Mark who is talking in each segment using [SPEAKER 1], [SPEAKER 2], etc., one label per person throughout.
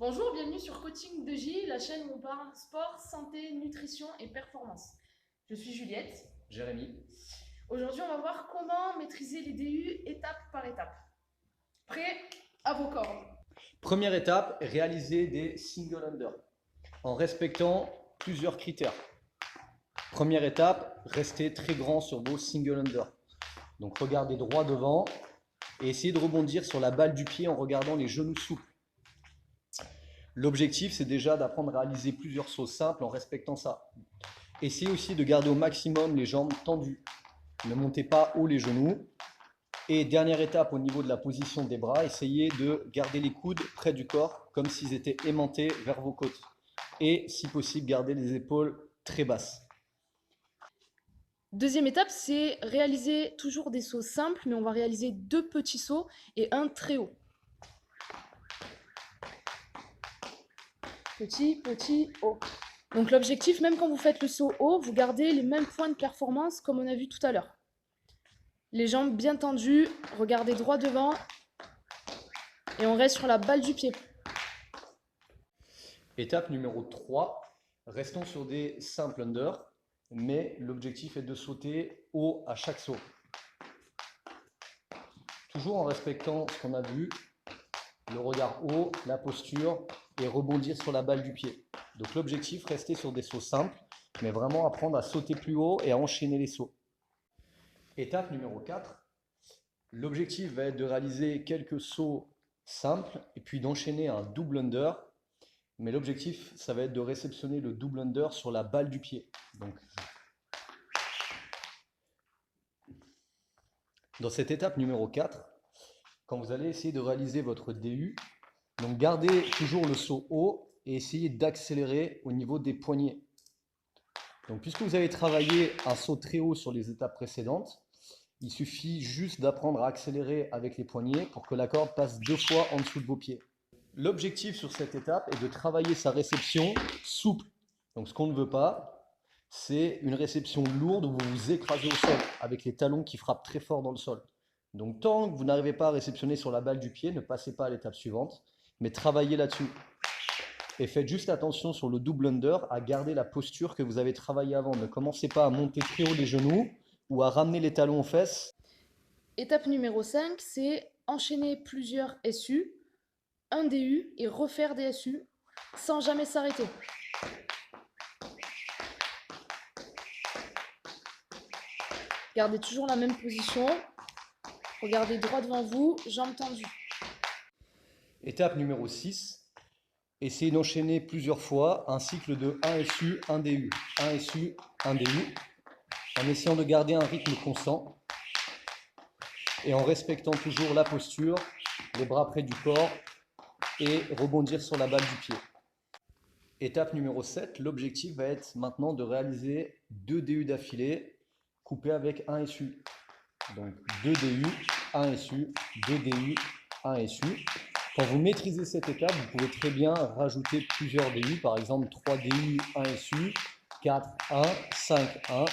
[SPEAKER 1] Bonjour, bienvenue sur Coaching de J, la chaîne où on parle sport, santé, nutrition et performance. Je suis Juliette.
[SPEAKER 2] Jérémy.
[SPEAKER 1] Aujourd'hui, on va voir comment maîtriser les DU étape par étape. Prêt? À vos cordes.
[SPEAKER 2] Première étape, réaliser des single under en respectant plusieurs critères. Première étape, restez très grand sur vos single under. Donc regardez droit devant et essayez de rebondir sur la balle du pied en regardant les genoux souples. L'objectif, c'est déjà d'apprendre à réaliser plusieurs sauts simples en respectant ça. Essayez aussi de garder au maximum les jambes tendues. Ne montez pas haut les genoux. Et dernière étape au niveau de la position des bras, essayez de garder les coudes près du corps comme s'ils étaient aimantés vers vos côtes. Et si possible, gardez les épaules très basses.
[SPEAKER 1] Deuxième étape, c'est réaliser toujours des sauts simples, mais on va réaliser 2 petits sauts et un très haut. Petit, petit, haut. Donc l'objectif, même quand vous faites le saut haut, vous gardez les mêmes points de performance comme on a vu tout à l'heure. Les jambes bien tendues, regardez droit devant et on reste sur la balle du pied.
[SPEAKER 2] Étape numéro 3, restons sur des simples under, mais l'objectif est de sauter haut à chaque saut. Toujours en respectant ce qu'on a vu, le regard haut, la posture et rebondir sur la balle du pied. Donc l'objectif, rester sur des sauts simples, mais vraiment apprendre à sauter plus haut et à enchaîner les sauts. Étape numéro 4, l'objectif va être de réaliser quelques sauts simples et puis d'enchaîner un double under. Mais l'objectif, ça va être de réceptionner le double under sur la balle du pied. Donc, dans cette étape numéro 4, quand vous allez essayer de réaliser votre DU, donc gardez toujours le saut haut et essayez d'accélérer au niveau des poignets. Donc, puisque vous avez travaillé un saut très haut sur les étapes précédentes, il suffit juste d'apprendre à accélérer avec les poignets pour que la corde passe 2 fois en dessous de vos pieds. L'objectif sur cette étape est de travailler sa réception souple. Donc ce qu'on ne veut pas, c'est une réception lourde où vous vous écrasez au sol avec les talons qui frappent très fort dans le sol. Donc tant que vous n'arrivez pas à réceptionner sur la balle du pied, ne passez pas à l'étape suivante, mais travaillez là-dessus. Et faites juste attention sur le double under à garder la posture que vous avez travaillée avant. Ne commencez pas à monter très haut les genoux ou à ramener les talons aux fesses.
[SPEAKER 1] Étape numéro 5, c'est enchaîner plusieurs SU, un DU et refaire des SU sans jamais s'arrêter. Gardez toujours la même position. Regardez droit devant vous, jambes tendues.
[SPEAKER 2] Étape numéro 6, essayez d'enchaîner plusieurs fois un cycle de 1 SU, 1 DU, 1 SU, 1 DU, en essayant de garder un rythme constant et en respectant toujours la posture, les bras près du corps et rebondir sur la balle du pied. Étape numéro 7, l'objectif va être maintenant de réaliser 2 DU d'affilée coupés avec 1 SU. Donc 2 DU, 1 SU, 2 DU, 1 SU. Quand vous maîtrisez cette étape, vous pouvez très bien rajouter plusieurs DU, par exemple 3 DU, 1 SU, 4, 1, 5, 1.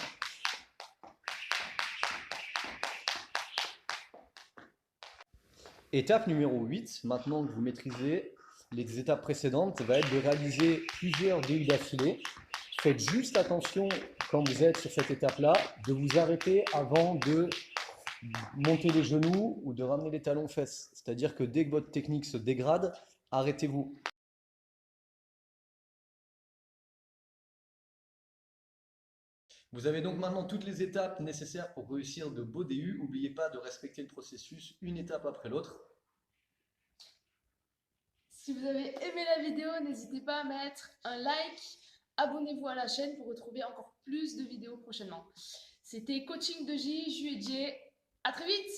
[SPEAKER 2] Étape numéro 8, maintenant que vous maîtrisez les étapes précédentes, va être de réaliser plusieurs DU d'affilée. Faites juste attention quand vous êtes sur cette étape-là, de vous arrêter avant de monter les genoux ou de ramener les talons aux fesses. C'est-à-dire que dès que votre technique se dégrade, arrêtez-vous. Vous avez donc maintenant toutes les étapes nécessaires pour réussir de beaux DU. N'oubliez pas de respecter le processus une étape après l'autre.
[SPEAKER 1] Si vous avez aimé la vidéo, n'hésitez pas à mettre un like, abonnez-vous à la chaîne pour retrouver encore plus de vidéos prochainement. C'était Coaching de J, Ju et J. À très vite!